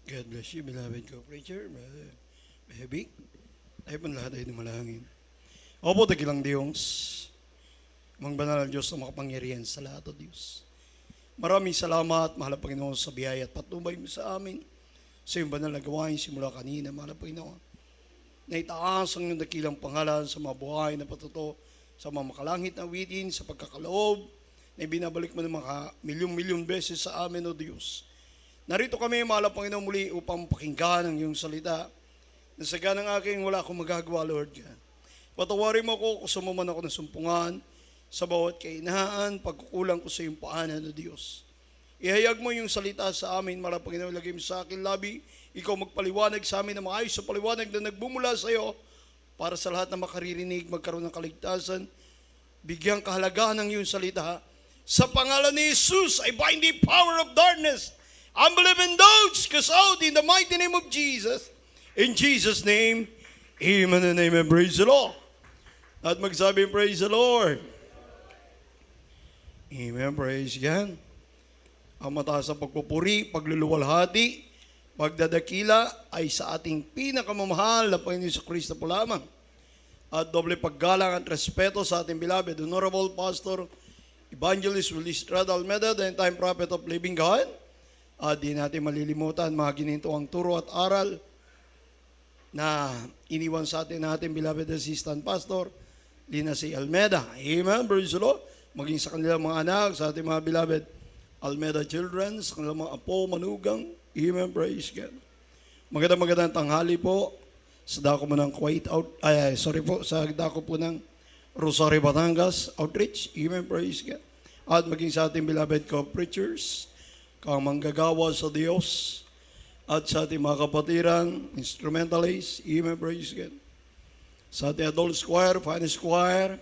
God bless you, beloved co-preacher, Brother Behebig. Tayo pang lahat ay dumalangin. Opo, tagilang Diyos. Amang banal ang Diyos na makapangyarihan sa lahat o Diyos. Maraming salamat, mahal na Panginoon, sa biyaya at patnubay mo sa amin. Sa iyong banal na gawain simula kanina, mahal na Panginoon. Na itaas ang iyong dakilang pangalan sa mga buhay na patuto, sa mga makalangit na witin, sa pagkakaloob, na ibinabalik mo ng mga milyon-milyon beses sa amin o Diyos. Narito kami, mahal na Panginoon, muli upang pakinggan ang iyong salita. Nasaga ng aking wala akong magagawa, Lord God. Patawarin mo ako kung sumuman ako ng sumpungan sa bawat kainahan, pagkukulang ko sa iyong paanan, O Diyos. Ihayag mo yung salita sa amin, mahal na Panginoon, lagay mo sa akin labi. Ikaw magpaliwanag sa amin na maayos sa paliwanag na nagbumula sa iyo para sa lahat na makaririnig, magkaroon ng kaligtasan. Bigyang kahalagahan ng iyong salita. Sa pangalan ni Jesus, I bind the power of darkness. Unbelieving doubts cast out in the mighty name of Jesus. In Jesus' name, amen and amen. Praise the Lord. At magsabi, praise the Lord. Amen, praise God. Ang mataas na pagpupuri, pagluluwalhati, pagdadakila ay sa ating pinakamamahal na Panginoon sa Kristo po lamang. At doble paggalang at respeto sa ating beloved, Honorable Pastor, Evangelist Willie Estrada Almeda, the time prophet of living God. At di natin malilimutan mga ginintuang turo at aral na iniwan sa atin natin beloved assistant pastor, Lina C. Almeda. Amen. Praise the Lord. Maging sa kanilang mga anak, sa ating mga beloved Almeda children, sa kanilang mga apo, manugang. Amen. Praise God. Magandang tanghali po sa dako mo ng sa dako po ng Rosario, Batangas Outreach. Amen. Praise God. At maging sa ating beloved co-preachers, kang manggagawa sa Diyos, at sa ating mga kapatiran, instrumentalists, amen, praise God. Sa ating adult choir, finance choir,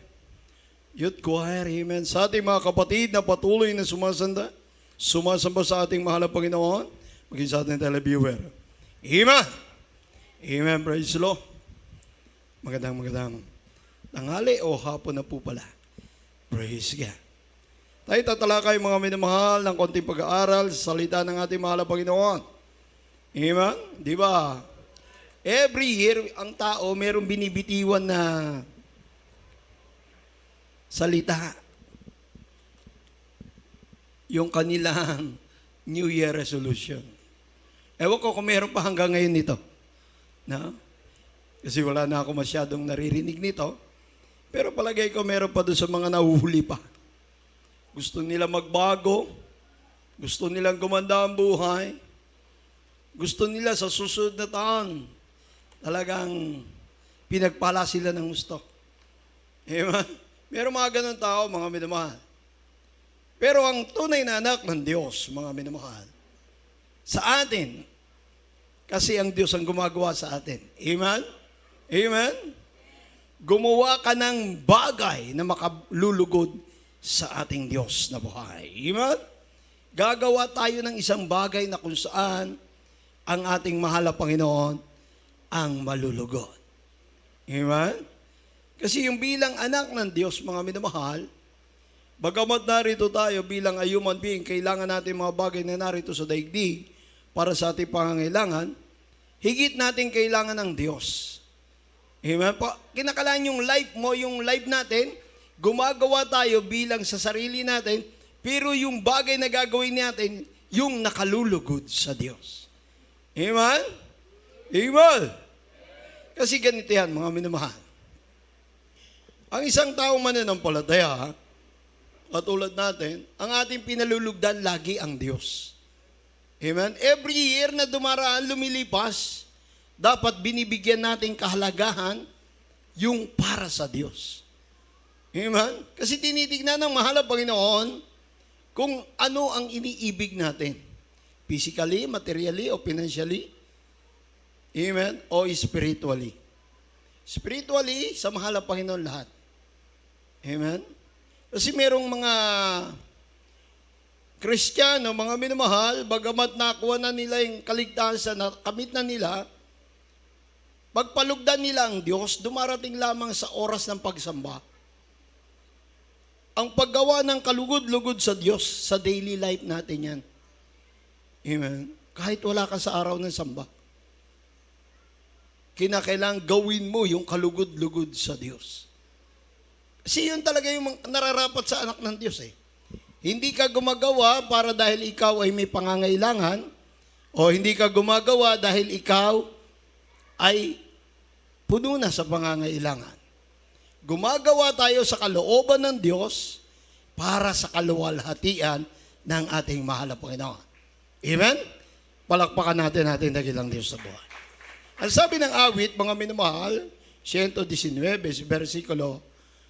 youth choir, amen. Sa ating mga kapatid na patuloy na sumasamba sa ating mahal na Panginoon, maging sa ating televiewer. Amen. Amen, praise the Lord. Magandang tanghali o hapon na po pala. Praise God. Tayo tatalakay mga minamahal ng konting pag-aaral sa salita ng ating mahal na Panginoon. Amen? Di ba? Every year, ang tao mayroong binibitiwan na salita. Yung kanilang New Year resolution. Ewan ko kung meron pa hanggang ngayon nito. No? Kasi wala na ako masyadong naririnig nito. Pero palagay ko meron pa doon sa mga nahuhuli pa. Gusto nila magbago, gusto nilang gumanda ang buhay, gusto nila sa susunod na taon, talagang pinagpala sila ng gusto. Amen? Meron mga ganun tao, mga minamahal. Pero ang tunay na anak ng Diyos, mga minamahal, sa atin, kasi ang Diyos ang gumagawa sa atin. Amen? Amen? Gumawa ka ng bagay na makalulugod sa ating Diyos na buhay. Amen? Gagawa tayo ng isang bagay na kung saan ang ating mahal na Panginoon ang malulugod. Amen? Kasi yung bilang anak ng Diyos, mga minamahal, bagamat narito tayo bilang a human being, kailangan natin mga bagay na narito sa daigdig para sa ating pangangailangan, higit natin kailangan ng Diyos. Amen? Kinakalaan yung life mo, yung life natin, gumagawa tayo bilang sa sarili natin, pero yung bagay na gagawin natin, yung nakalulugod sa Diyos. Amen? Amen? Kasi ganito yan, mga minamahal. Ang isang taong mananampalataya, katulad natin, ang ating pinalulugdan lagi ang Diyos. Amen? Every year na dumaraan, lumilipas, dapat binibigyan natin kahalagahan yung para sa Diyos. Amen? Kasi tinitignan ng mahal na Panginoon kung ano ang iniibig natin. Physically, materially, o financially. Amen? O spiritually. Spiritually, sa mahal na Panginoon lahat. Amen? Kasi merong mga Kristiyano, mga minamahal, bagamat nakuha na nila yung kaligtasan, nakamit na nila, pagpalugdan nila ang Diyos, dumarating lamang sa oras ng pagsamba. Ang paggawa ng kalugod-lugod sa Diyos, sa daily life natin yan. Amen. Kahit wala ka sa araw ng samba. Kinakailangan gawin mo yung kalugod-lugod sa Diyos. Kasi yun talaga yung nararapat sa anak ng Diyos eh. Hindi ka gumagawa para dahil ikaw ay may pangangailangan, o hindi ka gumagawa dahil ikaw ay puno na sa pangangailangan. Gumagawa tayo sa kalooban ng Diyos para sa kaluwalhatian ng ating mahal na Panginoon. Amen? Palakpakan natin dakilang Diyos sa buhay. Ang sabi ng awit, mga minamahal, 119, versikulo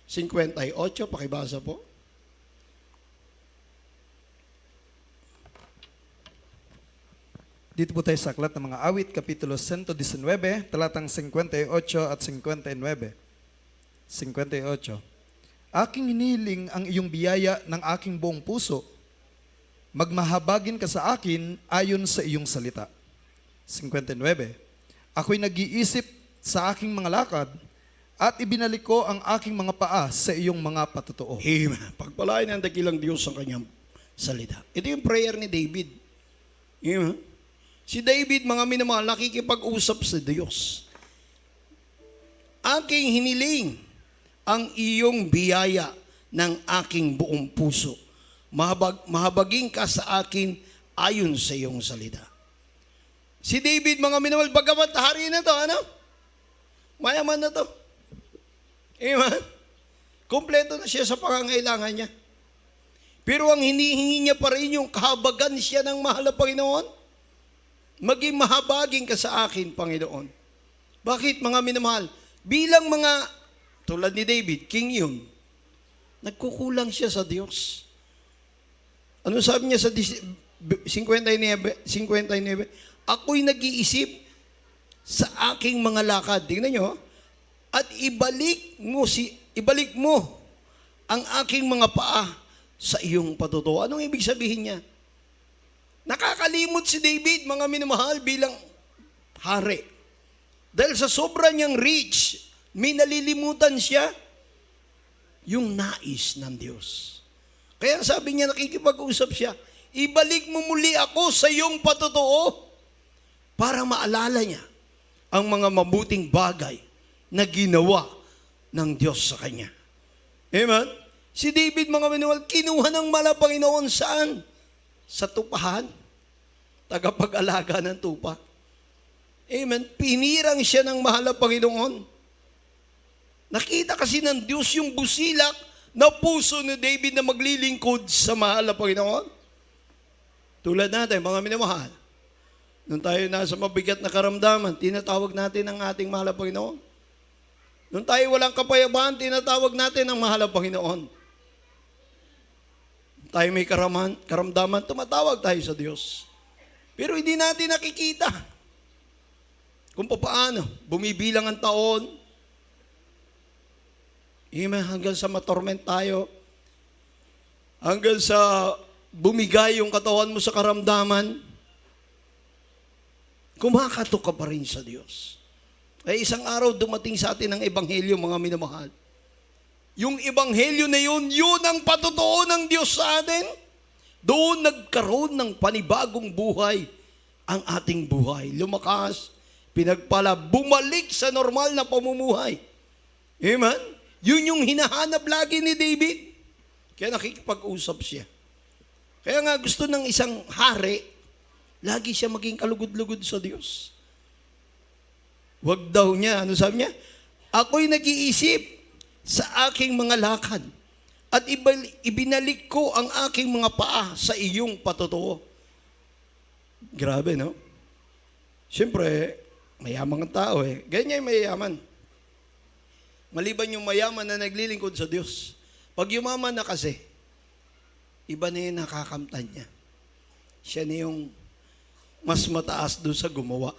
58, pakibasa po. Dito po tayo sa aklat ng mga awit, kapitulo 119, talatang 58 at 59. 58. Aking hinihiling ang iyong biyaya ng aking buong puso. Magmahabagin ka sa akin ayon sa iyong salita. 59. Ako'y nag-iisip sa aking mga lakad at ibinalik ko ang aking mga paa sa iyong mga patutuo. Amen. Pagpalain ng dakilang Diyos ang kanyang salita. Ito yung prayer ni David. Amen. Si David, mga minamahal, nakikipag-usap sa Diyos. Aking hiniling ang iyong biyaya ng aking buong puso. Mahabagin ka sa akin ayon sa iyong salita. Si David, mga minamahal, bagamat hari na to, ano? Mayaman na to. Amen? Kompleto na siya sa pangangailangan niya. Pero ang hinihingi niya pa rin yung kahabagan siya ng mahal na Panginoon. Maging mahabagin ka sa akin, Panginoon. Bakit, mga minamahal? Bilang mga, tulad ni David, king yun, nagkukulang siya sa Diyos. Ano sabi niya sa 59? Ako'y nag-iisip sa aking mga lakad. Tingnan nyo, at ibalik mo ang aking mga paa sa iyong patutuo. Anong ibig sabihin niya? Nakakalimot si David, mga minamahal, bilang hari. Dahil sa sobra niyang rich, may nalilimutan siya yung nais ng Diyos. Kaya sabi niya, nakikipag-usap siya, ibalik mo muli ako sa iyong patutuo para maalala niya ang mga mabuting bagay na ginawa ng Diyos sa kanya. Amen? Si David, mga minamahal, kinuha ng mahal na Panginoon saan? Sa tupahan, tagapag-alaga ng tupa. Amen. Pinirang siya ng mahal na Panginoon. Nakita kasi ng Diyos yung busilak na puso ni David na maglilingkod sa mahal na Panginoon. Tulad natin, mga minamahal, nung tayo nasa mabigat na karamdaman, tinatawag natin ang ating mahal na Panginoon. Nung tayo walang kapayapaan, tinatawag natin ang mahal na Panginoon. Tayo may karamdaman, tumatawag tayo sa Diyos. Pero hindi natin nakikita kung paano bumibilang ang taon. Hanggang sa matorment tayo, hanggang sa bumigay yung katawan mo sa karamdaman, kumakatok ka pa rin sa Diyos. Ay isang araw dumating sa atin ang ebanghelyo, mga minamahal. Yung ebanghelyo na yun ang patutuo ng Diyos sa atin. Doon nagkaroon ng panibagong buhay ang ating buhay. Lumakas, pinagpala, bumalik sa normal na pamumuhay. Amen? Yun yung hinahanap lagi ni David. Kaya nakikipag-usap siya. Kaya nga gusto ng isang hari, lagi siya maging kalugod-lugod sa Diyos. Wag daw niya, ano sabi niya? Ako'y nag-iisip sa aking mga lakad at ibinalik ko ang aking mga paa sa iyong patutuo. Grabe, no? Siyempre, mayaman ang tao eh. Ganyan yung mayaman. Maliban yung mayaman na naglilingkod sa Diyos. Pag yumaman na kasi, iba na yung nakakamtan niya. Siya na yung mas mataas doon sa gumawa.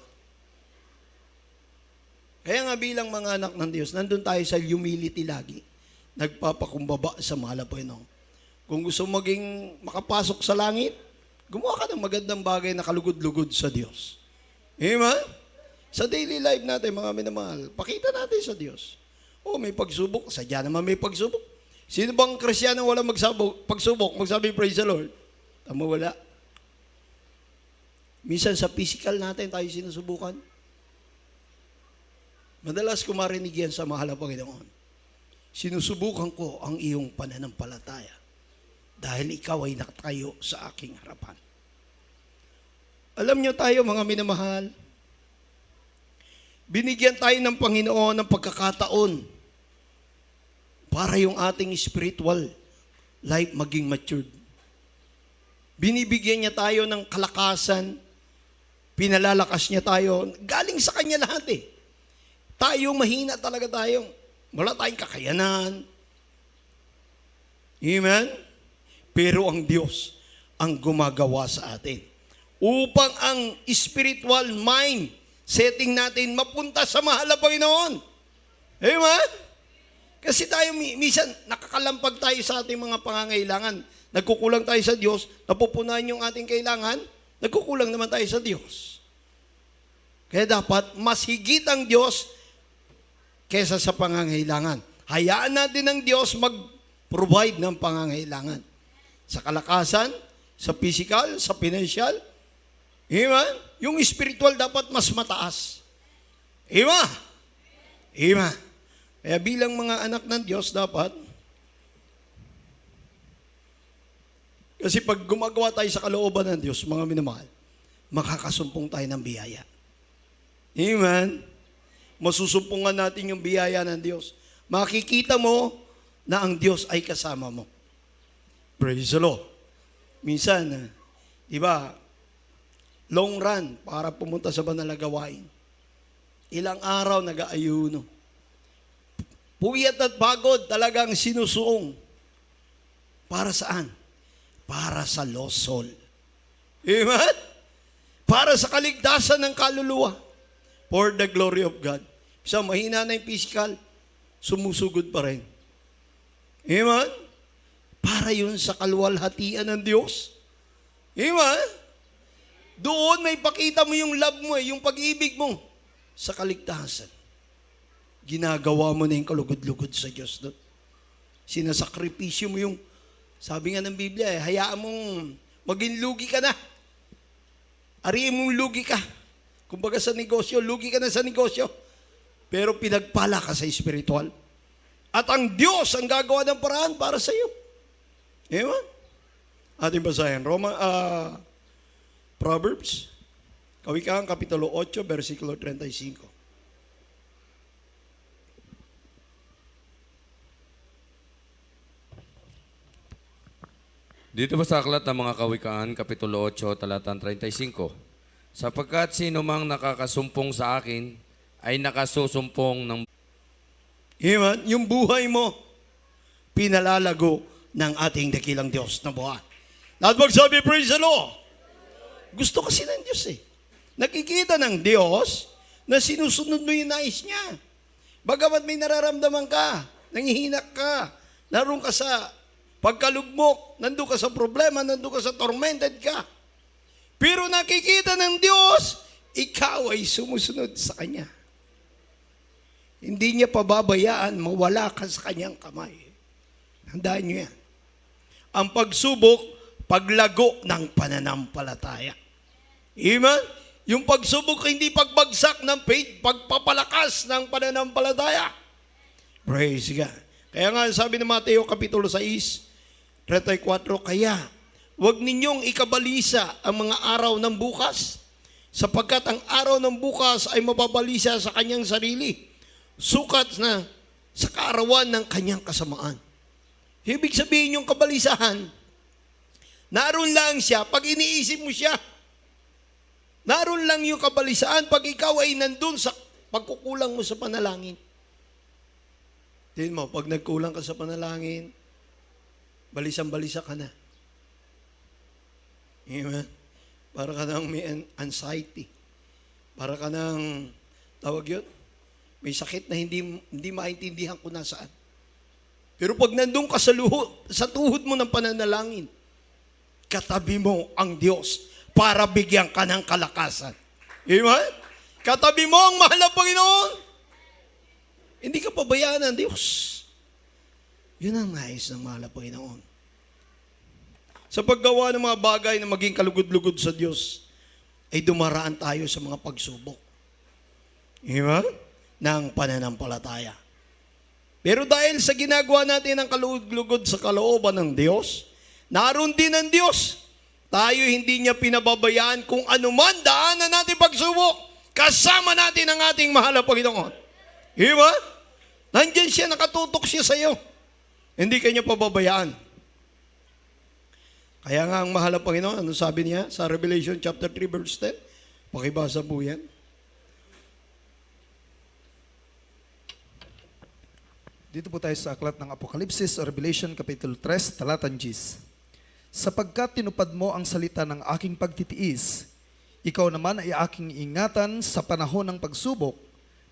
Kaya nga bilang mga anak ng Diyos, nandun tayo sa humility lagi. Nagpapakumbaba sa mahal na Panginoon. Kung gusto maging makapasok sa langit, gumawa ka ng magandang bagay na kalugod-lugod sa Diyos. Amen? Sa daily life natin, mga minamahal, pakita natin sa Diyos. May pagsubok. Sadya naman may pagsubok. Sino bang Kristyano wala pagsubok? Magsabi, praise the Lord. Tama, wala. Minsan sa physical natin tayo sinusubukan. Madalas ko marinig yan sa mahal na Panginoon. Sinusubukan ko ang iyong pananampalataya dahil ikaw ay nakatayo sa aking harapan. Alam niyo tayo mga minamahal, binigyan tayo ng Panginoon ng pagkakataon para yung ating spiritual life maging matured. Binibigyan niya tayo ng kalakasan, pinalalakas niya tayo, galing sa Kanya lahat eh. Tayo, mahina talaga tayo. Wala tayong kakayanan. Amen? Pero ang Diyos ang gumagawa sa atin. Upang ang spiritual mind setting natin mapunta sa mahal na Panginoon. Amen? Kasi tayo, minsan, nakakalampag tayo sa ating mga pangangailangan. Nagkukulang tayo sa Diyos, napupunan yung ating kailangan, nagkukulang naman tayo sa Diyos. Kaya dapat, mas higit ang Diyos kesa sa pangangailangan. Hayaan natin ang Diyos mag-provide ng pangangailangan. Sa kalakasan, sa physical, sa financial. Amen? Yung spiritual dapat mas mataas. Amen? Amen. Kaya bilang mga anak ng Diyos dapat, kasi pag gumagawa tayo sa kalooban ng Diyos, mga minamahal, makakasumpong tayo ng biyaya. Amen? Masusumpungan natin yung biyaya ng Diyos. Makikita mo na ang Diyos ay kasama mo. Praise the Lord. Minsan, di ba, long run para pumunta sa banal na gawain. Ilang araw nag-aayuno. Puyat at pagod talagang sinusuong. Para saan? Para sa lost soul. Amen? Para sa kaligtasan ng kaluluwa. For the glory of God. So, mahina na yung physical, sumusugod pa rin. Amen? Para yun sa kaluwalhatian ng Diyos. Amen? Doon may pakita mo yung love mo, yung pag-ibig mo sa kaligtasan. Ginagawa mo na yung kalugod-lugod sa Diyos doon. Sinasakripisyo mo yung, sabi nga ng Biblia, hayaan mong maging lugi ka na. Ariin mong lugi ka. Kumbaga sa negosyo, lugi ka na sa negosyo. Pero pinagpala ka sa spiritual. At ang Diyos ang gagawa ng paraan para sa iyo. Amen? Ating basahin. Proverbs, Kawikaan, Kapitulo 8, versikulo 35. Dito ba sa aklat ng mga Kawikaan, Kapitulo 8, talatang 35? Sapagkat sino mang nakakasumpong sa akin, ay nakasusumpong ng... Amen? Yung buhay mo, pinalalago ng ating dakilang Diyos na buhay. At magsabi, praise the Lord. Gusto kasi ng Diyos eh. Nakikita ng Diyos na sinusunod mo yung nais niya. Bagamat may nararamdaman ka, nangihinak ka, naroon ka sa pagkalugmok, nandun ka sa problema, nandun ka sa tormented ka. Pero nakikita ng Diyos, ikaw ay sumusunod sa Kanya. Hindi niya pababayaan, mawala ka sa Kanyang kamay. Handaan niyo yan. Ang pagsubok, paglago ng pananampalataya. Amen? Yung pagsubok, hindi pagbagsak ng faith, pagpapalakas ng pananampalataya. Praise God. Kaya nga, sabi ng Mateo, Kapitulo 6, 34, kaya, huwag ninyong ikabalisa ang mga araw ng bukas, sapagkat ang araw ng bukas ay mababalisa sa kanyang sarili, sukat na sa kaarawan ng kanyang kasamaan. Ibig sabihin yung kabalisahan, naroon lang siya pag iniisip mo siya. Naroon lang yung kabalisahan pag ikaw ay nandun sa pagkukulang mo sa panalangin. Tingin mo, pag nagkulang ka sa panalangin, balisang-balisa ka na. Amen. Para ka nang may anxiety. Para ka nang, tawag yun, may sakit na hindi maintindihan kung nasaan. Pero pag nandun ka sa tuhod mo ng pananalangin, katabi mo ang Diyos para bigyan ka ng kalakasan. Amen? Katabi mo ang mahal na Panginoon. Hindi ka pabayaan ng Diyos. Yun ang nais ng mahal na Panginoon. Sa paggawa ng mga bagay na maging kalugod-lugod sa Diyos, ay dumaraan tayo sa mga pagsubok. Diba? Ng pananampalataya. Pero dahil sa ginagawa natin ng kalugod sa kalooban ng Diyos, naroon din ang Diyos. Tayo hindi niya pinababayaan kung anuman daanan natin pagsubok. Kasama natin ang ating mahal na Panginoon. Diba? Nandiyan siya, nakatutok siya sa iyo. Hindi kanya pababayaan. Kaya nga ang mahal na Panginoon, ano sabi niya sa Revelation chapter 3 verse 10? Pakibasa po yan. Dito po tayo sa aklat ng Apokalipsis o Revelation Kapitulo 3, talatang 10. Sapagkat tinupad mo ang salita ng aking pagtitiis, ikaw naman ay aking ingatan sa panahon ng pagsubok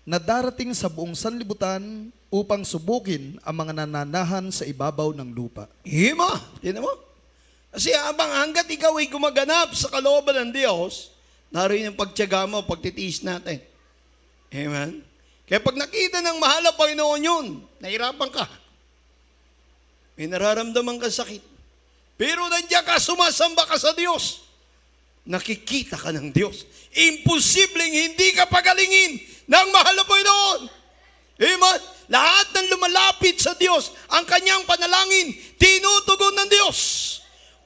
na darating sa buong sanlibutan upang subukin ang mga nananahan sa ibabaw ng lupa. Hima, tinan mo. Kasi hanggat ikaw ay gumaganap sa kalooban ng Diyos, naroon yung pagtiyaga mo, pagtitiis natin. Amen? Kaya pag nakita ng mahal na Panginoon yun, nahirapan ka. May nararamdaman ka sakit. Pero nandiyan ka, sumasamba ka sa Diyos. Nakikita ka ng Diyos. Imposibleng hindi ka pagalingin ng mahal na Panginoon. Amen? Lahat ng lumalapit sa Diyos, ang kanyang panalangin, tinutugon ng Diyos.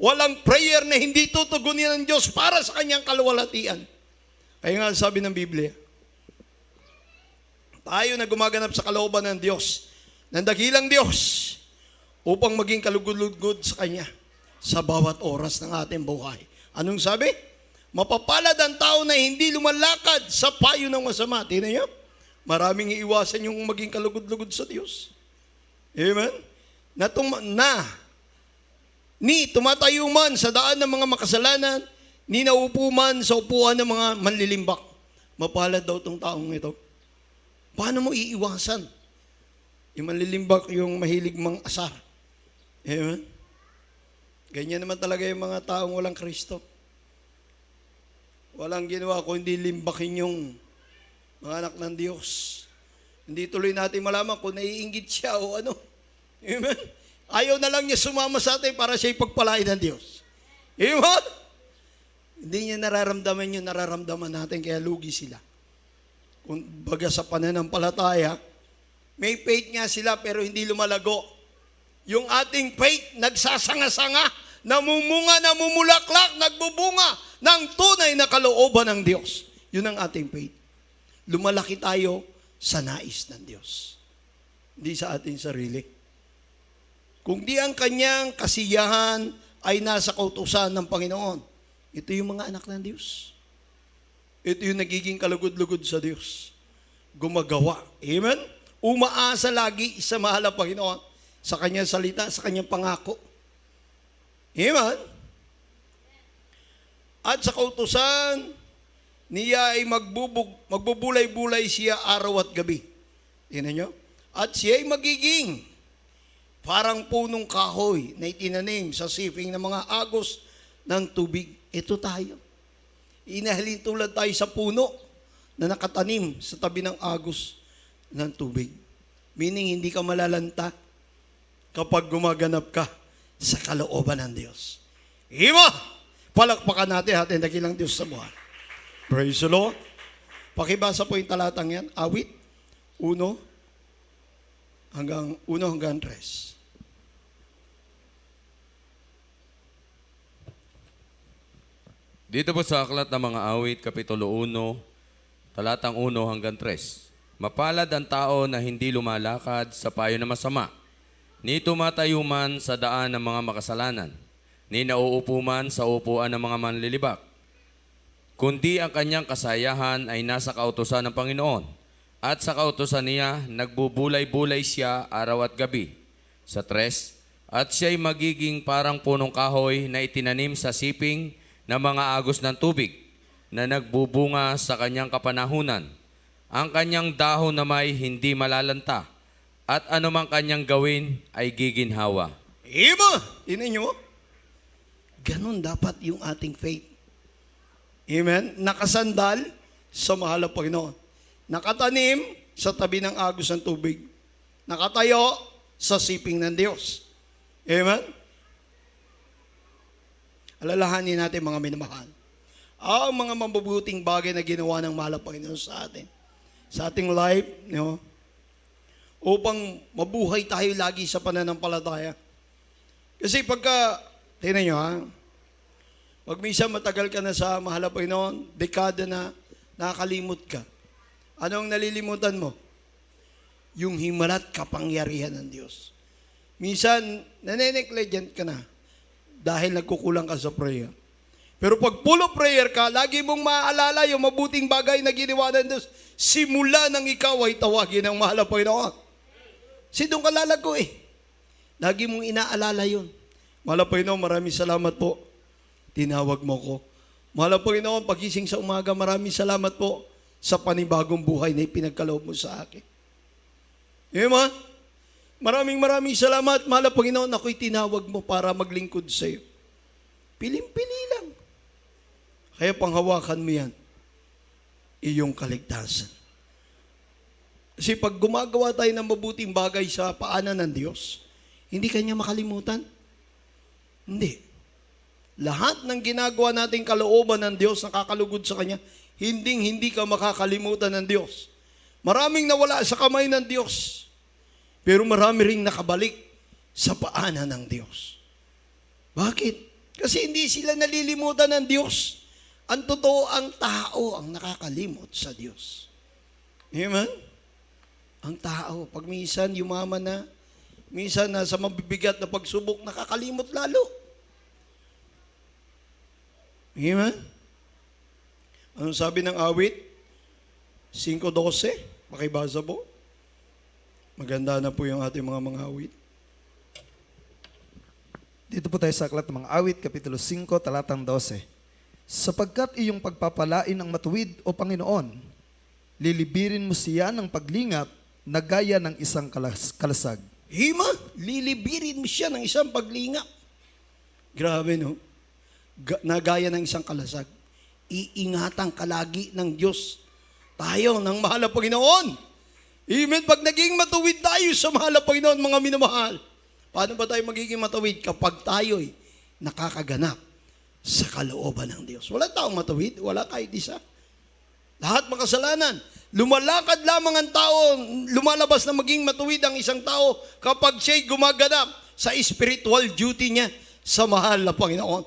Walang prayer na hindi tutugunin ng Diyos para sa kanyang kaluwalhatian. Kaya nga sabi ng Biblia, tayo na gumaganap sa kalooban ng Diyos, ng dakilang Diyos, upang maging kalugod-lugod sa Kanya sa bawat oras ng ating buhay. Anong sabi? Mapapalad ang tao na hindi lumalakad sa payo ng masama. Tingnan niyo, maraming iiwasan yung maging kalugod-lugod sa Diyos. Amen? Ni tumatayo man sa daan ng mga makasalanan, ni naupo man sa upuan ng mga manlilimbak. Mapalad daw itong taong ito. Paano mo iiwasan? Yung manlilimbak, yung mahilig mang asar. Amen? Ganyan naman talaga yung mga taong walang Kristo. Walang ginawa kundi limbakin yung mga anak ng Diyos. Hindi tuloy natin malaman kung naiinggit siya o ano. Amen? Ayaw na lang niya sumama sa atin para siya ipagpalain ng Diyos. Amen? Hindi niya nararamdaman yung nararamdaman natin, kaya lugi sila. Kung baga sa pananampalataya, may faith nga sila pero hindi lumalago. Yung ating faith, nagsasanga-sanga, namumunga, namumulaklak, nagbubunga ng tunay na kalooban ng Diyos. Yun ang ating faith. Lumalaki tayo sa nais ng Diyos. Hindi sa ating sarili. Kung di ang kanyang kasiyahan ay nasa kautusan ng Panginoon, ito yung mga anak ng Diyos. Ito yung nagiging kalugod-lugod sa Diyos. Gumagawa. Amen? Umaasa lagi sa mahal na Panginoon sa kanyang salita, sa kanyang pangako. Amen? At sa kautusan, niya ay magbubulay-bulay siya araw at gabi. Tingnan nyo? At siya ay magiging parang punong kahoy na itinanim sa siping ng mga agos ng tubig. Ito tayo. Inahalin tulad tayo sa puno na nakatanim sa tabi ng agos ng tubig. Meaning, hindi ka malalanta kapag gumaganap ka sa kalooban ng Diyos. Ima! Palakpakan natin ating dakilang Diyos sa buhay. Praise the Lord. Pakibasa po yung talatang yan. Awit, 1 hanggang 3. Dito po sa aklat ng mga awit, Kapitulo 1, talatang 1 hanggang 3. Mapalad ang tao na hindi lumalakad sa payo na masama, ni tumatayo man sa daan ng mga makasalanan, ni nauupo man sa upuan ng mga manlilibak. Kundi ang kanyang kasayahan ay nasa kautusan ng Panginoon, at sa kautusan niya nagbubulay-bulay siya araw at gabi. Sa 3, at siya'y magiging parang punong kahoy na itinanim sa siping ng mga agos ng tubig na nagbubunga sa kanyang kapanahunan. Ang kanyang dahon na may hindi malalanta at anumang kanyang gawin ay giginhawa. Ima! Tingnan nyo. Ganon dapat yung ating faith. Amen? Nakasandal sa mahal na Panginoon. Nakatanim sa tabi ng agos ng tubig. Nakatayo sa siping ng Diyos. Amen? Alalahanin natin mga minamahal. ang mga mabubuting bagay na ginawa ng mahal na Panginoon sa atin. Sa ating life, upang mabuhay tayo lagi sa pananampalataya. Kasi pagka, tingnan nyo pag minsan matagal ka na sa mahal na Panginoon, dekada na, nakakalimot ka. Ano ang nalilimutan mo? Yung himalat kapangyarihan ng Diyos. Minsan, nanenegligent ka na dahil nagkukulang ka sa prayer. Pero pag full of prayer ka, lagi mong maaalala yung mabuting bagay na ginawa ng Diyos. Simula nang ikaw ay tawagin ng mahal na Panginoon. Si doon ka lalago Lagi mong inaalala yun. Mahal na Panginoon, maraming salamat po. Tinawag mo ko. Mahal na Panginoon, pagising sa umaga, maraming salamat po sa panibagong buhay na ipinagkaloob mo sa akin. Amen? Maraming salamat, mahal na Panginoon, ako'y tinawag mo para maglingkod sa iyo. Piling-pili lang. Kaya panghawakan mo yan, iyong kaligtasan. Kasi pag gumagawa tayo ng mabuting bagay sa paanan ng Diyos, hindi kanya makalimutan. Hindi. Lahat ng ginagawa nating kalooban ng Diyos nakakalugod sa Kanya, hindi ka makakalimutan ng Diyos. Maraming nawala sa kamay ng Diyos, pero marami ring nakabalik sa paanan ng Diyos. Bakit? Kasi hindi sila nalilimutan ng Diyos. Ang totoo, ang tao ang nakakalimot sa Diyos. Amen? Ang tao, pag minsan yumaman na, minsan sa mabibigat na pagsubok, nakakalimot lalo. Amen? Anong sabi ng awit? 5:12. Pakibasa po. Maganda na po yung ating mga awit. Dito po tayo sa Aklat ng mga Awit, Kapitulo 5, talatang 12. Sapagkat iyong pagpapalain ang matuwid, O Panginoon, lilibirin mo siya ng paglingap na gaya ng isang kalasag. Lilibirin mo siya ng isang paglingap. Grabe, no? Nagaya ng isang kalasag. Iingatan ka lagi ng Diyos. Tayo ng mahal na Panginoon. Amen. Pag naging matuwid tayo sa mahal na Panginoon, mga minamahal, paano ba tayo magiging matuwid? Kapag tayo'y nakakaganap sa kalooban ng Diyos. Wala taong matuwid. Wala kahit isa. Lahat makasalanan. Lumalakad lamang ang tao, lumalabas na maging matuwid ang isang tao kapag siya'y gumaganap sa spiritual duty niya sa mahal na Panginoon.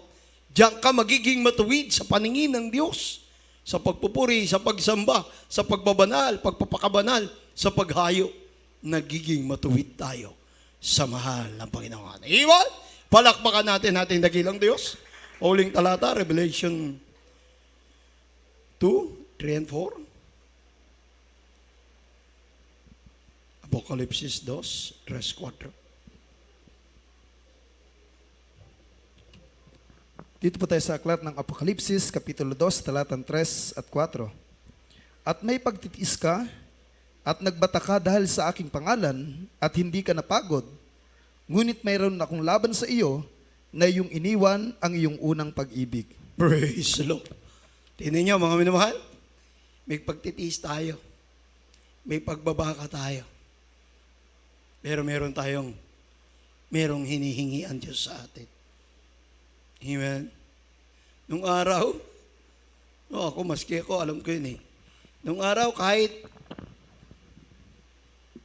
Diyan ka magiging matuwid sa paningin ng Diyos, sa pagpupuri, sa pagsamba, sa pagbabanal, pagpapakabanal, sa paghayo. Nagiging matuwid tayo sa mahal ng Panginoon. Iwan, palakpakan natin ating dakilang Diyos. Uling talata, Revelation 2, 3 and 4. Apokalipsis 2, 3, 4. Dito po tayo sa Aklat ng Apokalipsis, Kapitulo 2, talatang 3 at 4. At may pagtitiis ka, at nagbata ka dahil sa aking pangalan, at hindi ka napagod, ngunit mayroon akong laban sa iyo, na iyong iniwan ang iyong unang pag-ibig. Praise the Lord. Tingnan niyo, mga minamahal, may pagtitiis tayo. May pagbabaka tayo. Pero merong hinihingi ang Diyos sa atin. Amen. Nung araw, ako maski ako, alam ko yun Nung araw, kahit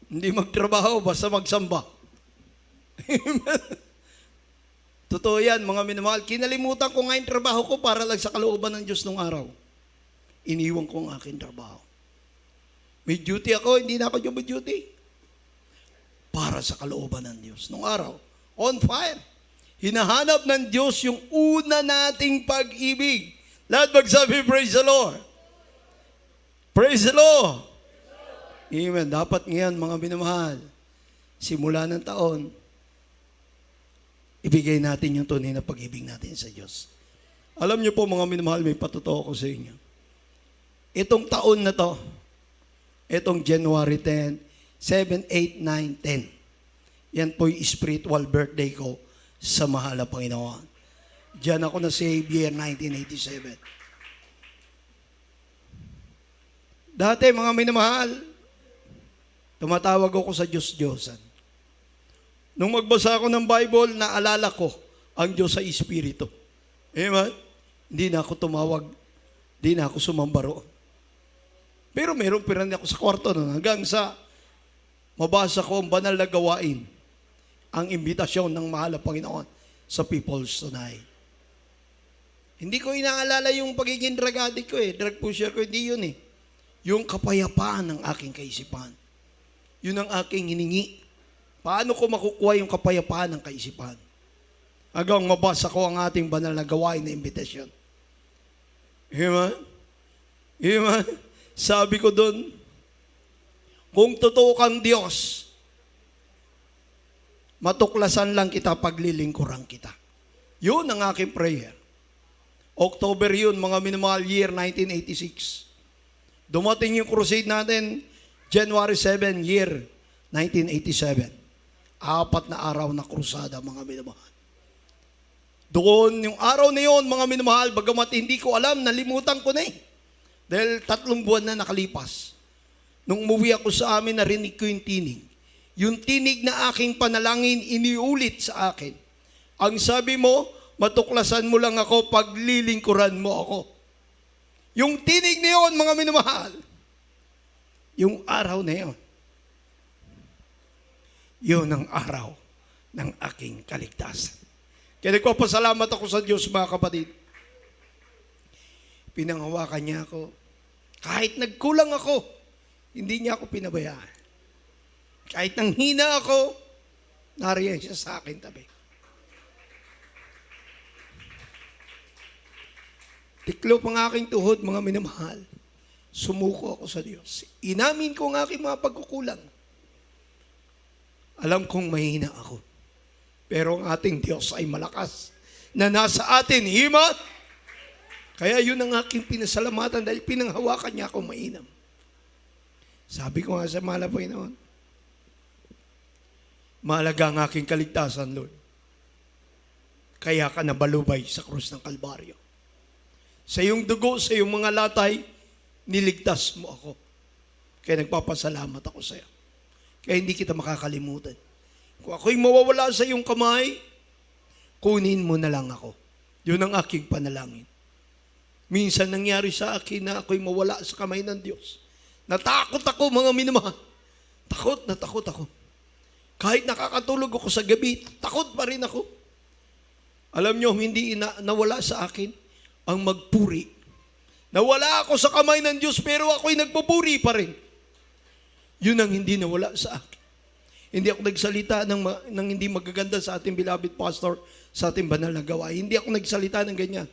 hindi magtrabaho, basta magsamba. Amen. Totoo yan, mga minamahal. Kinalimutan ko nga yung trabaho ko para lang sa kalooban ng Diyos nung araw. Iniwan ko ang aking trabaho. May duty ako, hindi na ako duty. Para sa kalooban ng Diyos. Nung araw, on fire. Hinahanap ng Diyos yung una nating pag-ibig. Lahat magsabi, praise the Lord. Praise the Lord. Amen. Dapat ngayon, mga minamahal, simula ng taon, ibigay natin yung tunay na pag-ibig natin sa Diyos. Alam niyo po, mga minamahal, may patotoo ko sa inyo. Itong taon na to, itong January 10, 7, 8, 9, 10. Yan po yung spiritual birthday ko sa mahal na Panginoon. Diyan ako na save year 1987. Dati, mga minamahal, tumatawag ako sa Diyos-Diyosan. Nung magbasa ako ng Bible, naalala ko ang Diyos sa Espiritu. Amen? Hindi na ako tumawag Di na ako sumambaro. Pero meron pa rin ako sa kwarto nun hanggang sa mabasa ko ang banal na gawain, ang imbitasyon ng mahal na Panginoon sa People's Tonight. Hindi ko inaalala yung pagiging drug addict ko drug pusher ko, hindi yun Yung kapayapaan ng aking kaisipan. Yun ang aking hiningi. Paano ko makukuha yung kapayapaan ng kaisipan? Hanggang mabasa ko ang ating banal na gawain na imbitasyon. Amen? Amen? Sabi ko doon, kung totoo kang Diyos, matuklasan lang kita, paglilingkuran kita. Yun ang aking prayer. October yun, mga minamahal, year 1986. Dumating yung crusade natin, January 7, year 1987. 4 na araw na krusada, mga minamahal. Doon, yung araw na yun, mga minamahal, bagamat hindi ko alam, nalimutan ko na Dahil 3 buwan na nakalipas. Nung umuwi ako sa amin, narinig ko yung tinig. Yung tinig na aking panalangin, iniulit sa akin. Ang sabi mo, matuklasan mo lang ako, paglilingkuran mo ako. Yung tinig na yun, mga minamahal, yung araw na yun, yun ang araw ng aking kaligtasan. Kaya nagpapasalamat ako sa Diyos, mga kapatid. Pinanghawakan niya ako. Kahit nagkulang ako, hindi niya ako pinabayaan. Kahit nang hina ako, nariyan siya sa akin tabi. Tiklop ang aking tuhod, mga minamahal. Sumuko ako sa Diyos. Inamin ko ang aking mga pagkukulang. Alam kong mahina ako. Pero ang ating Diyos ay malakas na nasa atin. Amen? Kaya yun ang aking pinasalamatan dahil pinanghawakan niya ako mainam. Sabi ko nga sa mahal na Panginoon, mahalaga ang aking kaligtasan, Lord. Kaya ka nabalubay sa krus ng Kalbaryo. Sa iyong dugo, sa iyong mga latay, niligtas mo ako. Kaya nagpapasalamat ako sa iyo. Kaya hindi kita makakalimutan. Kung ako'y mawawala sa iyong kamay, kunin mo na lang ako. Yun ang aking panalangin. Minsan nangyari sa akin na ako'y mawala sa kamay ng Diyos. Natakot ako, mga minamahal. Takot na takot ako. Kahit nakakatulog ako sa gabi, takot pa rin ako. Alam nyo, hindi nawala sa akin ang magpuri. Nawala ako sa kamay ng Diyos, pero ako'y nagpupuri pa rin. Yun ang hindi nawala sa akin. Hindi ako nagsalita ng hindi magaganda sa ating beloved pastor, sa ating banal na gawain. Hindi ako nagsalita ng ganyan.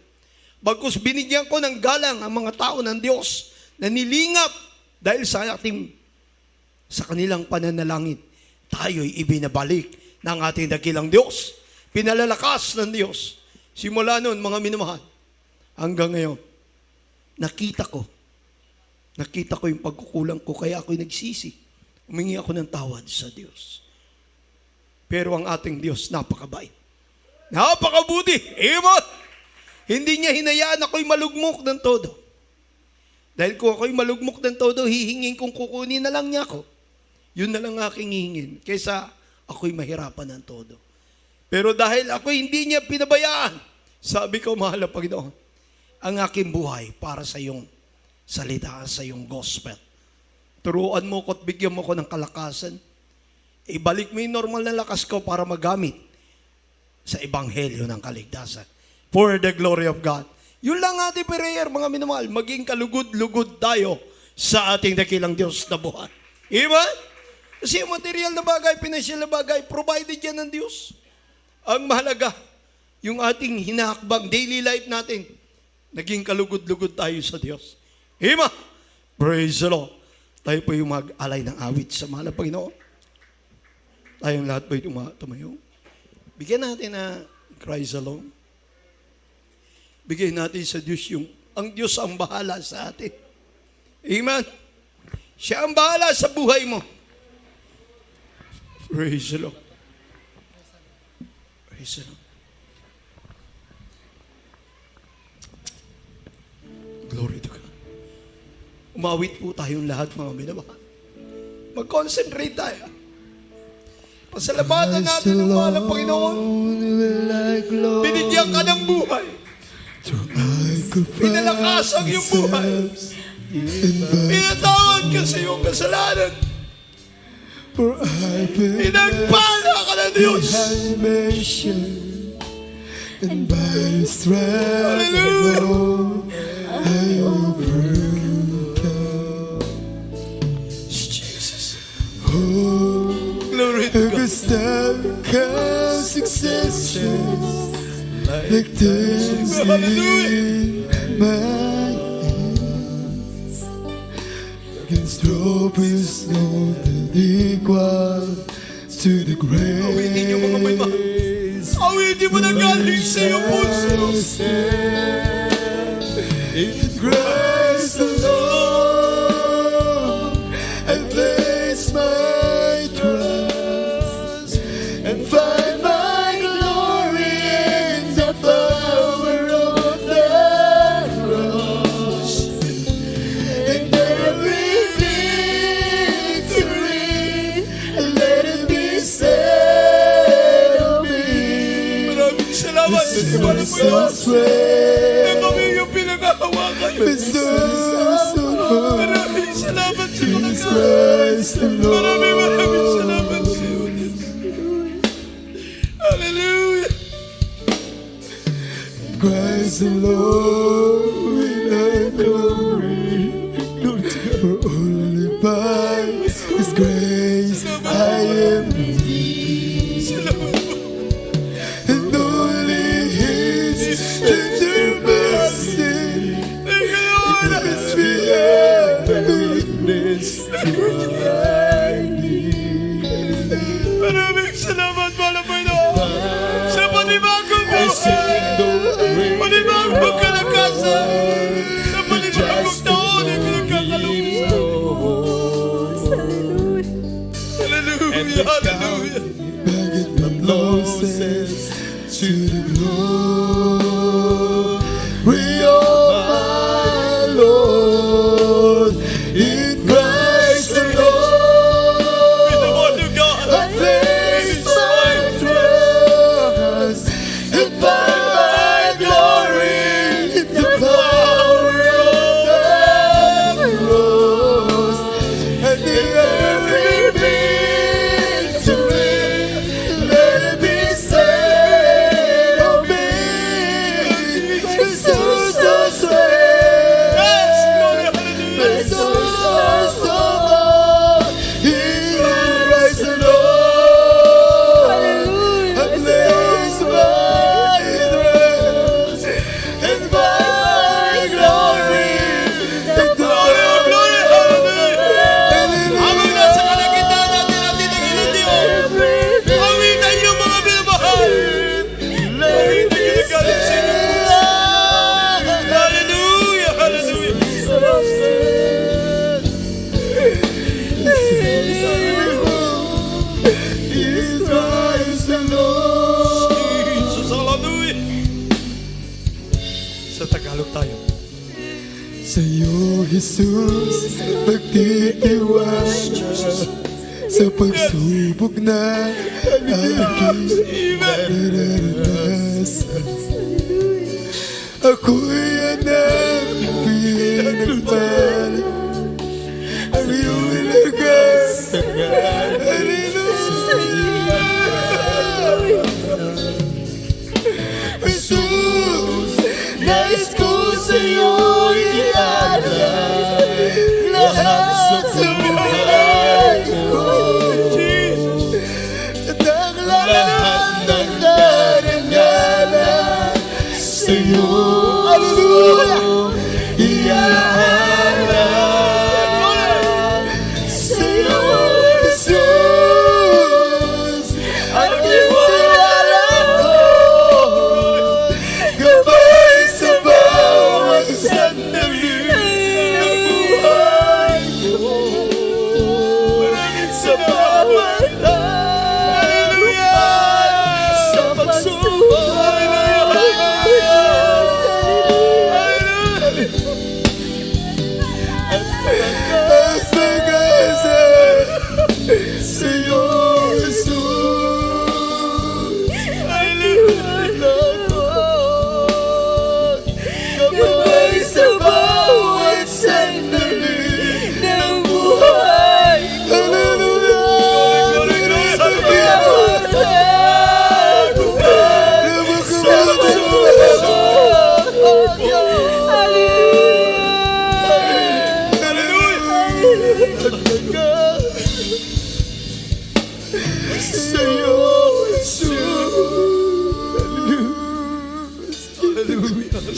Bagkus binigyan ko ng galang ang mga tao ng Diyos na nilingap dahil sa kanilang pananalangin. Tayo'y ibinabalik ng ating dakilang Diyos. Pinalalakas ng Diyos. Simula noon, mga minamahal, hanggang ngayon, nakita ko yung pagkukulang ko, kaya ako'y nagsisi. Humingi ako ng tawad sa Diyos. Pero ang ating Diyos, napakabait. Napakabuti. Amen. Hindi niya hinayaan ako'y malugmok ng todo. Dahil kung ako'y malugmok ng todo, hihingin kong kukunin na lang niya ako. Yun na lang aking hihingin. Kaysa ako'y mahirapan ng todo. Pero dahil ako'y hindi niya pinabayaan, sabi ko, mahal na Panginoon, ang aking buhay para sa iyong salita, sa iyong gospel. Turuan mo ko at bigyan mo ko ng kalakasan. Ibalik mo yung normal na lakas ko para magamit sa ebanghelyo ng kaligtasan. For the glory of God. Yun lang ating prayer, mga minamahal. Maging kalugod-lugod tayo sa ating dakilang Diyos na buhay. Amen? Kasi yung material na bagay, financial na bagay, provided yan ng Diyos. Ang mahalaga, yung ating hinahakbang daily life natin, naging kalugod-lugod tayo sa Diyos. Amen? Praise the Lord. Tayo po yung mag-alay ng awit sa mahal na Panginoon. Tayong lahat po yung tumayo. Bigyan natin na Christ alone. Bigyan natin sa Diyos ang Diyos ang bahala sa atin. Amen? Siya ang bahala sa buhay mo. Praise the Lord. Praise the Lord. Glory to God. Umawit po tayong lahat, mga minamahal. Mag-concentrate tayo. Pasalamatan natin ang mahal ng Panginoon. Binigyan ka ng buhay. Pinalakas ang iyong buhay. Pinatawad ka sa iyong kasalanan. For I've been Pinagpala ka ng Diyos. salvation, and by His stripes alone I overcome. Jesus. Oh, Glory to God. because thou comes succession like this in my hands. Against hope is no equal to the Awitin niyo mga may mahal. grace. Awitin mo na galing sa iyong puso. In Christ alone, I place my trust and find my glory in the power of the cross. And every victory, let it be said of me. Maraming salamat sa This is Panginoon my mo yun. soul's prayer. Na kami yung pinaghahawakan. Maraming salamat sa mga Jesus Christ the Maraming Lord. salamat sa iyo. Hallelujah. Christ the Lord in our glory. Glory to God. For only by His grace I am redeemed. Salamat po. And only His tender mercy Thank you, Lord. is beyond witness to my need. Maraming salamat, Mahal na Panginoon. Sa panibagong buhay. Panibagong kalakasan. Sa panibagong taon ay pinagkakalungkot. Hallelujah. Hallelujah. Bagged the closest to the glory of my Lord in Christ the Lord. In the word of God. I place my trust and find my glory in the power of the cross. And in every victory, let it be said of me, Jesus does Yes, reign. glory, hallelujah. Jesus of all, He Christ the Lord. I place my trust and my glory in the Glory, glory, hallelujah. Habang nasa kalagitnaan natin ang tinagilid Diyos, awitan niyo mga minamahal. Awitan niyo na galing sa inyo. Hallelujah, hallelujah. Is Christ the Lord. Jesus, hallelujah. Sa Tagalog tayo. Sa iyo, Jesus, pagtitiwala sa pagsubok na aking nararanasan. Ako'y anak pinagpala ang iyong lakas. Hallelujah! Jesus, nais ko sa iyo ialay lahat sa buhay ko. At ang lahat ng narangalan sa iyo. Hallelujah! Iaalay sa iyo, Jesus. Ang tiwala ko, gabay sa bawat sandali ng buhay ko.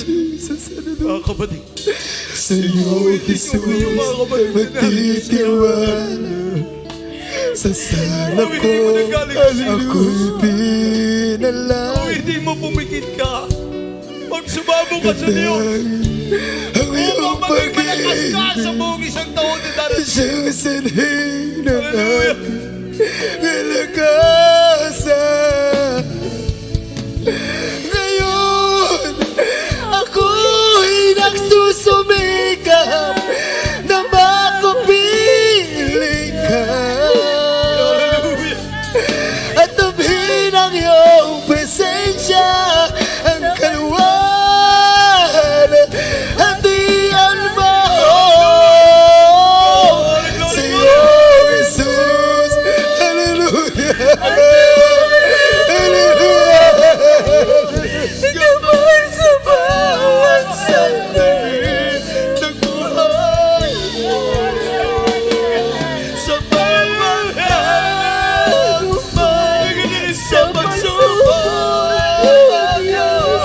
Jesus, Mga kapatid, sa iyo, Jesus, magtitiwala. Sa sala ko, ako'y pinalangin. hindi mo pumikit ka. Magsumabong ka sa Diyos. Ang iyong Upang maging malakas ka sa pag-ibig, buong isang taon na darating. siyang sanhi ng aking kalakasan. Ngayon, ako'y nagsusumikap na makupiling ka. At tabhin ang iyong presensya, ang kaluwan, handian mo. Sa iyo, Jesus, hallelujah, hallelujah. Gabay sa bawat sandali ng buhay, sa bawat tagumpay, sa pagsubok, Diyos.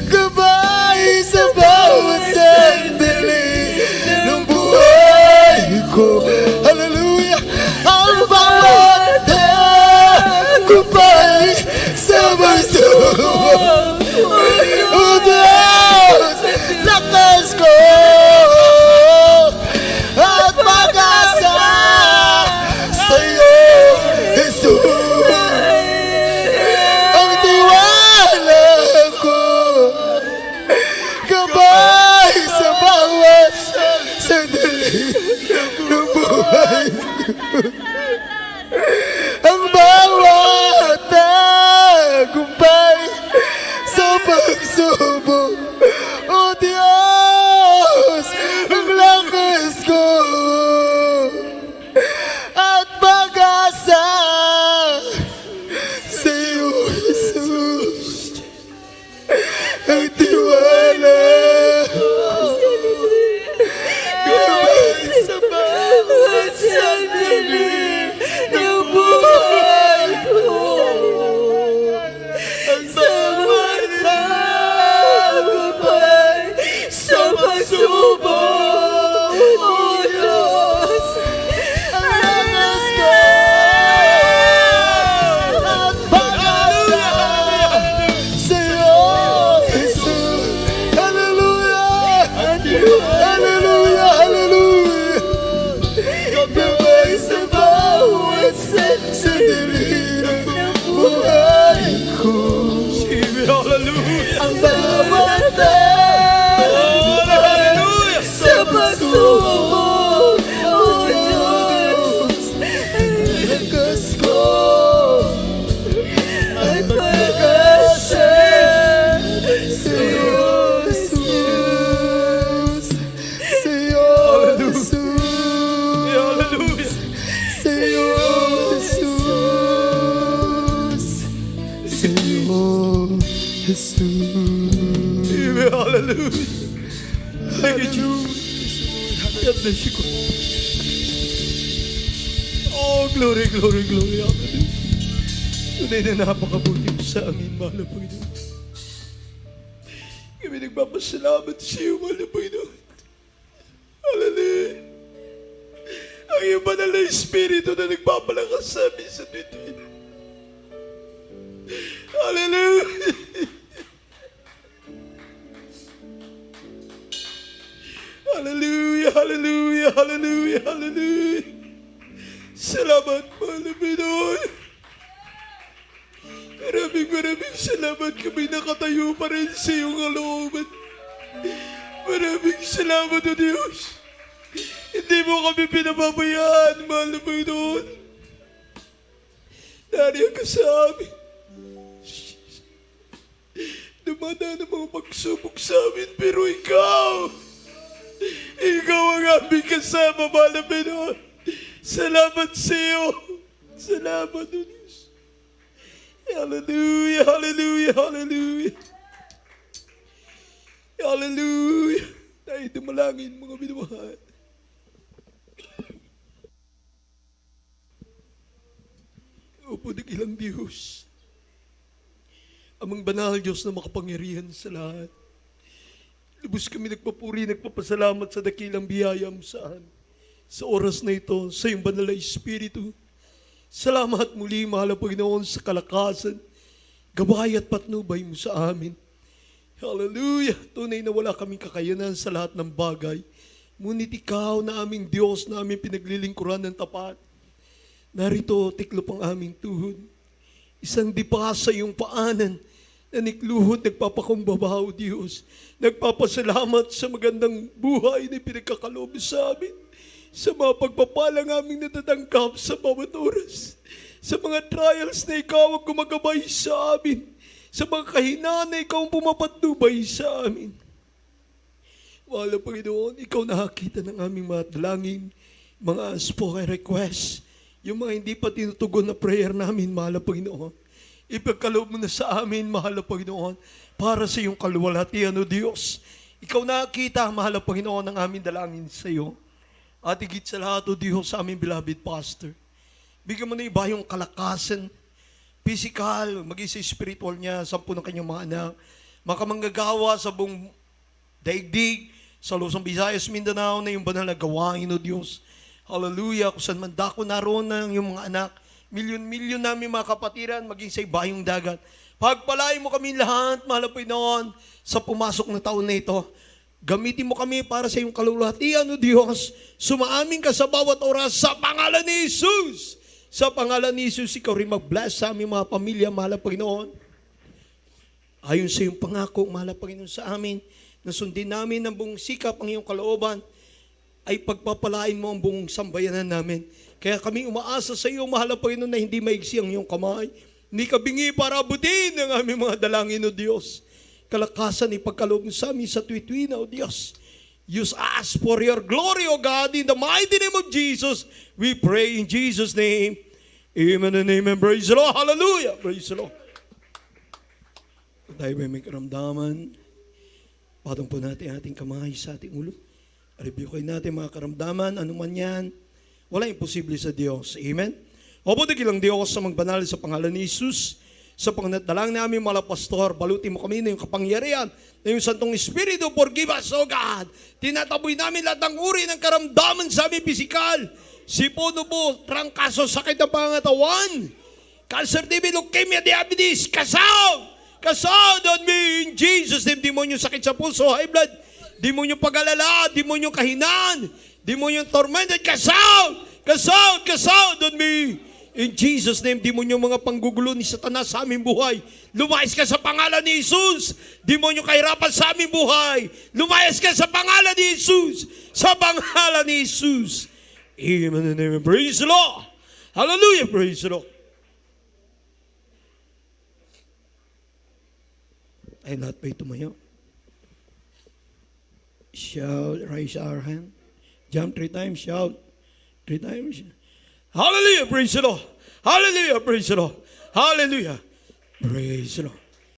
Gabay sa bawat sandali ng buhay ko. Hallelujah! Ang bawat tagumpay sa pagsubok. O Diyos, lakas ko at pag-asa sa iyo, Jesus. Ang tiwala ko, gabay sa bawat sandali ng buhay ko. Ang bawat tagumpay sa pagsubok. O Diyos, ang lakas ko at pag-asa sa iyo, Jesus. Ang tiwala gabay sa bawat sandali ng buhay ko. Ang bawat tagumpay sa pagsubok, O Diyos, ang lakas ko at pag-asa sa iyo, Jesus. Hallelujah! Hallelujah! Hallelujah! Gabay sa bawat sandali ng buhay ko. Hallelujah. Ang bawat tagumpay sa pagsubok, O Diyos, ang lakas ko at pag-asa sa iyo, Jesus. Sa iyo, Jesus. Hallelujah. Sa iyo, Jesus. Sa iyo, Jesus. Hallelujah. Thank you, Jesus. God bless you. Oh, glory, glory, glory. Hallelujah. Tunay na napakabuti mo sa amin, mahal na Panginoon. Kami nagpapasalamat sa iyo, mahal na Panginoon. Hallelujah. Ang iyong banal na Espiritu na nagpapalakas sa amin sa tuwid. Hallelujah. Hallelujah, hallelujah, hallelujah, hallelujah. Salamat, mahal na Panginoon. Maraming salamat kami nakatayo pa rin sa iyong kalooban. Maraming salamat, O Diyos. Hindi mo kami pinababayaan, mahal na Panginoon. Nariyan ka sa amin. Dumadaan ang mga pagsubok sa amin, pero ikaw ang aming kasama, mahal na Panginoon. Salamat sa iyo. Salamat, O Diyos. Hallelujah, hallelujah, hallelujah. Hallelujah! Tayo dumalangin, mga minamahal. Opo, dakilang Diyos. Amang banal Diyos na makapangyarihan sa lahat. Lubos kami nagpapuri, nagpapasalamat sa dakilang biyaya mo saan. Sa oras na ito, sa iyong banal na Espiritu. Salamat muli, mahal na Panginoon, sa kalakasan, gabay at patnubay mo sa amin. Hallelujah! Tunay na wala kaming kakayanan sa lahat ng bagay. Ngunit ikaw na aming Diyos na aming pinaglilingkuran ng tapat. Narito, tiklop ang aming tuhod. Isang dipa sa iyong paanan na nikluhod, nagpapakumbaba, O Diyos. Nagpapasalamat sa magandang buhay na pinagkakaloob sa amin. Sa mga pagpapalang aming natatanggap sa bawat oras. Sa mga trials na ikaw ang gumagabay sa amin. Sa mga kahinaan na ikaw ang pumapatnubay sa amin. Wala, Panginoon, ikaw nakakita ng aming mga dalangin, mga spoken requests, yung mga hindi pa tinutugon na prayer namin, mahal na Panginoon. Ipagkaloob mo na sa amin, mahal na Panginoon, para sa iyong kaluwalhatian, O Diyos. Ikaw nakakita, mahal na Panginoon, ng aming dalangin sa iyo. At higit sa lahat, O Diyos, sa aming beloved pastor. Bigyan mo na iba yung kalakasan, physical, maging sa spiritual niya, 10 ng kanyang mga anak, makamanggagawa sa buong daigdig, sa Luzon, Visayas, Mindanao, na yung banal na gawain, O Diyos. Hallelujah, kung saan man dako naroon ng yung mga anak, milyon-milyon namin mga kapatiran, maging sa ibayong dagat. Pagpalain mo kami lahat, mahal na Panginoon, sa pumasok na taon na ito. Gamitin mo kami para sa iyong kalulatian, O Diyos. Sumaamin ka sa bawat oras sa pangalan ni Jesus. Sa pangalan ni Jesus, ikaw rin mag-bless sa aming mga pamilya, mahal na Panginoon. Ayon sa iyong pangako, mahal na Panginoon, sa amin, na sundin namin ng buong sikap ang iyong kalooban, ay pagpapalain mo ang buong sambayanan namin. Kaya kami umaasa sa iyo, mahal na Panginoon, na hindi maigsi ang iyong kamay. Hindi ka bingi para abutin ang aming mga dalangin, O Diyos. Kalakasan, ipagkaloob mo sa amin sa tuwi-tuwi na, O Diyos. Use us for your glory, O God, in the mighty name of Jesus. We pray in Jesus' name. Amen and amen. Praise the Lord. Hallelujah. Praise the Lord. Tayo ba may karamdaman? Patong po natin ating kamay sa ating ulo. Review kayo natin mga karamdaman, ano man yan. Wala imposible sa Diyos. Amen? Opo, dakilang Diyos sa magbanal sa pangalan ni Jesus. Sa pangnatalang namin mga pastor, balutin mo kami na yung kapangyarihan, na yung Santong Espiritu, forgive us, O God. Tinataboy namin lahat ng uri ng karamdaman sa aming pisikal. Siponubo, trangkaso, sakit ng pangatawan. Cancer, TB, leukemia, diabetes, kasaw! Kasaw on me in Jesus' name. Demonyo sakit sa puso, high blood, demonyo pag-alala, demonyo kahinaan, demonyo tormented, kasaw! Kasaw! Kasaw on me in Jesus' name. Demonyo mga panggugulo ni Satanas sa aming buhay, lumayas ka sa pangalan ni Jesus. Demonyo kahirapan sa aming buhay, lumayas ka sa pangalan ni Jesus. Sa pangalan ni Jesus. Amen and amen. Praise the Lord. Hallelujah. Praise the Lord. Ay lahat ba'y tumayo? Shout, raise our hand. Jump 3 times, shout. 3 times. Hallelujah, praise the Lord. Hallelujah, praise the Lord. Hallelujah, praise the Lord.